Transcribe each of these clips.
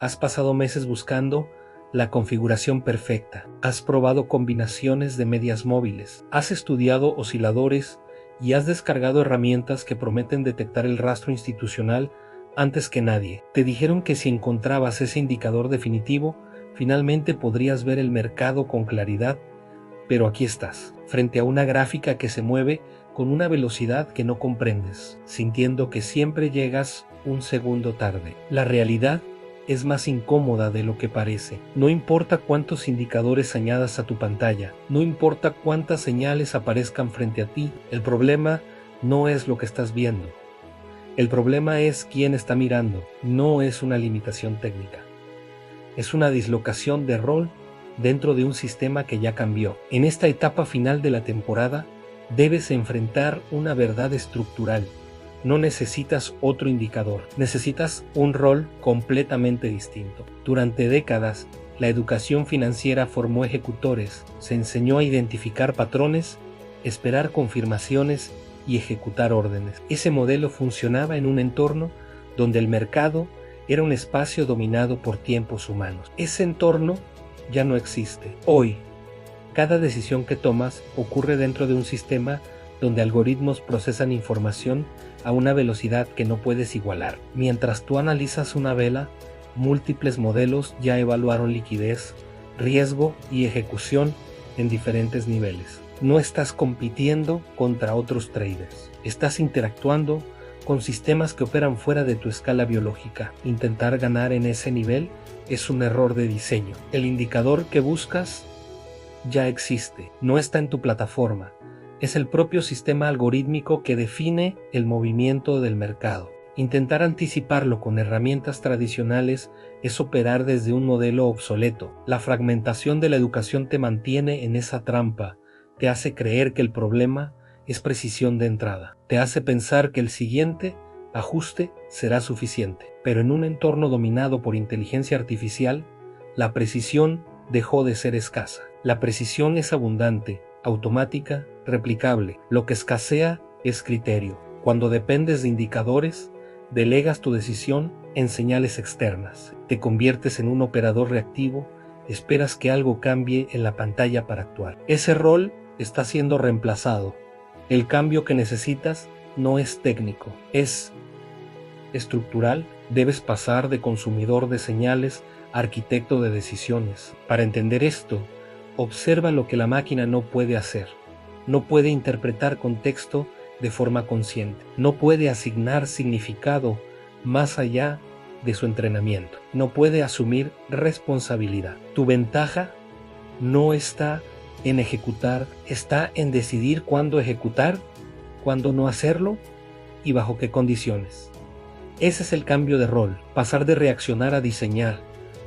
Has pasado meses buscando la configuración perfecta. Has probado combinaciones de medias móviles. Has estudiado osciladores y has descargado herramientas que prometen detectar el rastro institucional antes que nadie. Te dijeron que si encontrabas ese indicador definitivo, finalmente podrías ver el mercado con claridad, pero aquí estás, frente a una gráfica que se mueve con una velocidad que no comprendes, sintiendo que siempre llegas un segundo tarde. La realidad es más incómoda de lo que parece. No importa cuántos indicadores añadas a tu pantalla, no importa cuántas señales aparezcan frente a ti, el problema no es lo que estás viendo. El problema es quién está mirando. No es una limitación técnica. Es una dislocación de rol dentro de un sistema que ya cambió. En esta etapa final de la temporada, debes enfrentar una verdad estructural. No necesitas otro indicador, necesitas un rol completamente distinto. Durante décadas, la educación financiera formó ejecutores, se enseñó a identificar patrones, esperar confirmaciones y ejecutar órdenes. Ese modelo funcionaba en un entorno donde el mercado era un espacio dominado por tiempos humanos. Ese entorno ya no existe. Hoy, cada decisión que tomas ocurre dentro de un sistema donde algoritmos procesan información a una velocidad que no puedes igualar. Mientras tú analizas una vela, múltiples modelos ya evaluaron liquidez, riesgo y ejecución en diferentes niveles. No estás compitiendo contra otros traders, estás interactuando con sistemas que operan fuera de tu escala biológica. Intentar ganar en ese nivel es un error de diseño. El indicador que buscas ya existe, no está en tu plataforma. Es el propio sistema algorítmico que define el movimiento del mercado. Intentar anticiparlo con herramientas tradicionales es operar desde un modelo obsoleto. La fragmentación de la educación te mantiene en esa trampa, te hace creer que el problema es precisión de entrada, te hace pensar que el siguiente ajuste será suficiente. Pero en un entorno dominado por inteligencia artificial, la precisión dejó de ser escasa. La precisión es abundante, automática, replicable. Lo que escasea es criterio. Cuando dependes de indicadores, delegas tu decisión en señales externas. Te conviertes en un operador reactivo, esperas que algo cambie en la pantalla para actuar. Ese rol está siendo reemplazado. El cambio que necesitas no es técnico, es estructural. Debes pasar de consumidor de señales a arquitecto de decisiones. Para entender esto, observa lo que la máquina no puede hacer. No puede interpretar contexto de forma consciente. No puede asignar significado más allá de su entrenamiento. No puede asumir responsabilidad. Tu ventaja no está en ejecutar, está en decidir cuándo ejecutar, cuándo no hacerlo y bajo qué condiciones. Ese es el cambio de rol, pasar de reaccionar a diseñar,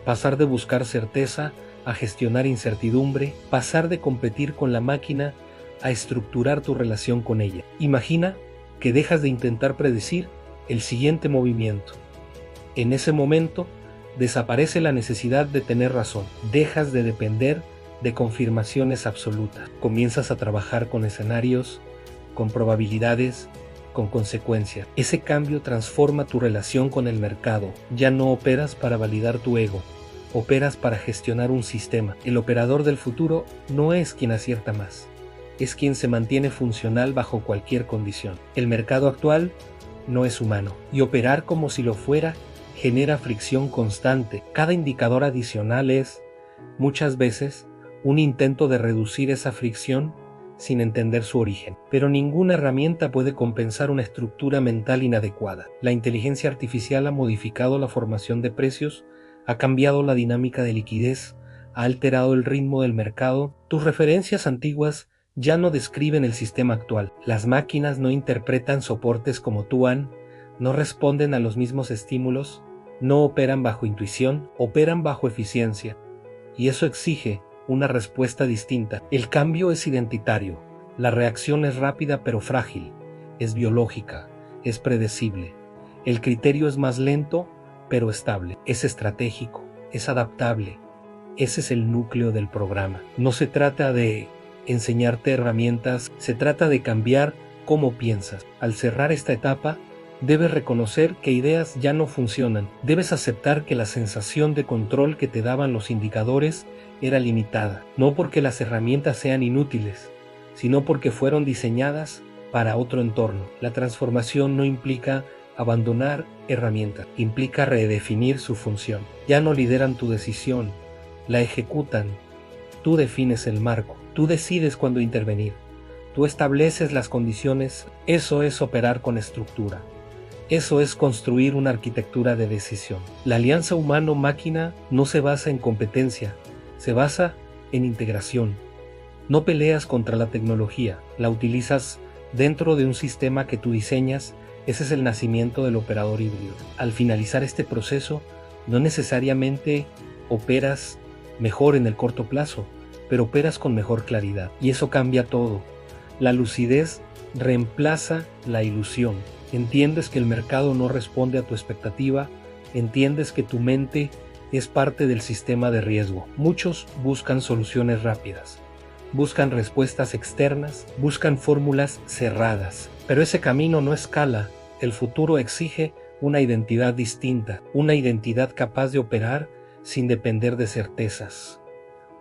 pasar de buscar certeza a gestionar incertidumbre, pasar de competir con la máquina a estructurar tu relación con ella. Imagina que dejas de intentar predecir el siguiente movimiento. En ese momento desaparece la necesidad de tener razón, dejas de depender de confirmaciones absolutas, comienzas a trabajar con escenarios, con probabilidades, con consecuencias. Ese cambio transforma tu relación con el mercado. Ya no operas para validar tu ego, operas para gestionar un sistema. El operador del futuro no es quien acierta más, es quien se mantiene funcional bajo cualquier condición. El mercado actual no es humano, y operar como si lo fuera genera fricción constante. Cada indicador adicional es, muchas veces, un intento de reducir esa fricción sin entender su origen. Pero ninguna herramienta puede compensar una estructura mental inadecuada. La inteligencia artificial ha modificado la formación de precios, ha cambiado la dinámica de liquidez, ha alterado el ritmo del mercado. Tus referencias antiguas ya no describen el sistema actual. Las máquinas no interpretan soportes como tú han, no responden a los mismos estímulos, no operan bajo intuición, operan bajo eficiencia. Y eso exige una respuesta distinta. El cambio es identitario. La reacción es rápida pero frágil. Es biológica. Es predecible. El criterio es más lento pero estable. Es estratégico. Es adaptable. Ese es el núcleo del programa. No se trata de enseñarte herramientas, se trata de cambiar cómo piensas. Al cerrar esta etapa, Debes reconocer que ideas ya no funcionan. Debes aceptar que la sensación de control que te daban los indicadores era limitada, no porque las herramientas sean inútiles, sino porque fueron diseñadas para otro entorno. La transformación no implica abandonar herramientas, implica redefinir su función. Ya no lideran tu decisión, la ejecutan. Tú defines el marco, tú decides cuándo intervenir, tú estableces las condiciones. Eso es operar con estructura. Eso es construir una arquitectura de decisión. La alianza humano-máquina no se basa en competencia, se basa en integración. No peleas contra la tecnología, la utilizas dentro de un sistema que tú diseñas. Ese es el nacimiento del operador híbrido. Al finalizar este proceso, no necesariamente operas mejor en el corto plazo, pero operas con mejor claridad. Y eso cambia todo. La lucidez reemplaza la ilusión. Entiendes que el mercado no responde a tu expectativa, entiendes que tu mente es parte del sistema de riesgo. Muchos buscan soluciones rápidas, buscan respuestas externas, buscan fórmulas cerradas, pero ese camino no escala. El futuro exige una identidad distinta, una identidad capaz de operar sin depender de certezas,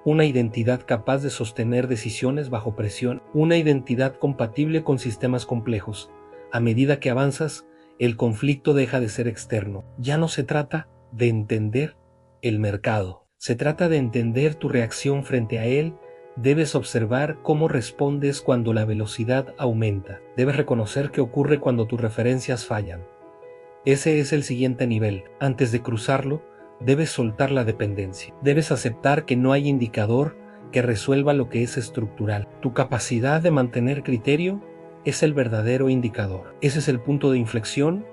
una identidad capaz de sostener decisiones bajo presión, una identidad compatible con sistemas complejos. A medida que avanzas, el conflicto deja de ser externo. Ya no se trata de entender el mercado, se trata de entender tu reacción frente a él. Debes observar cómo respondes cuando la velocidad aumenta. Debes reconocer qué ocurre cuando tus referencias fallan. Ese es el siguiente nivel. Antes de cruzarlo, debes soltar la dependencia. Debes aceptar que no hay indicador que resuelva lo que es estructural. Tu capacidad de mantener criterio es el verdadero indicador. Ese es el punto de inflexión.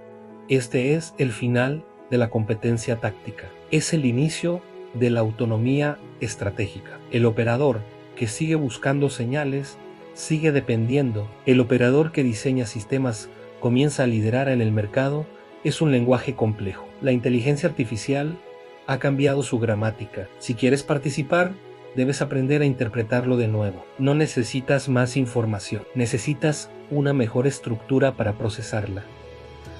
Este es el final de la competencia táctica. Es el inicio de la autonomía estratégica. El operador que sigue buscando señales sigue dependiendo. El operador que diseña sistemas comienza a liderar en el mercado. Es un lenguaje complejo. La inteligencia artificial ha cambiado su gramática. Si quieres participar, debes aprender a interpretarlo de nuevo. No necesitas más información, necesitas una mejor estructura para procesarla.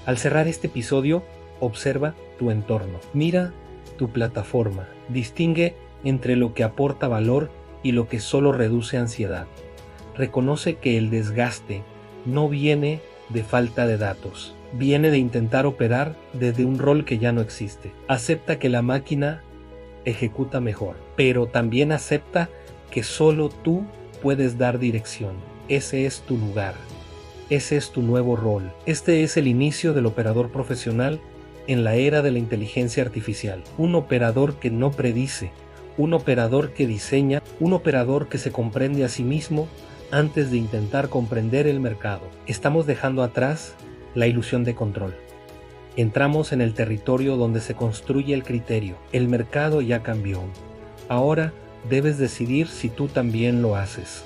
Al cerrar este episodio, observa tu entorno. Mira tu plataforma. Distingue entre lo que aporta valor y lo que solo reduce ansiedad. Reconoce que el desgaste no viene de falta de datos, viene de intentar operar desde un rol que ya no existe. Acepta que la máquina ejecuta mejor, pero también acepta que solo tú puedes dar dirección. Ese es tu lugar, ese es tu nuevo rol. Este es el inicio del operador profesional en la era de la inteligencia artificial. Un operador que no predice, un operador que diseña, un operador que se comprende a sí mismo antes de intentar comprender el mercado. Estamos dejando atrás la ilusión de control. Entramos en el territorio donde se construye el criterio. El mercado ya cambió. Ahora debes decidir si tú también lo haces.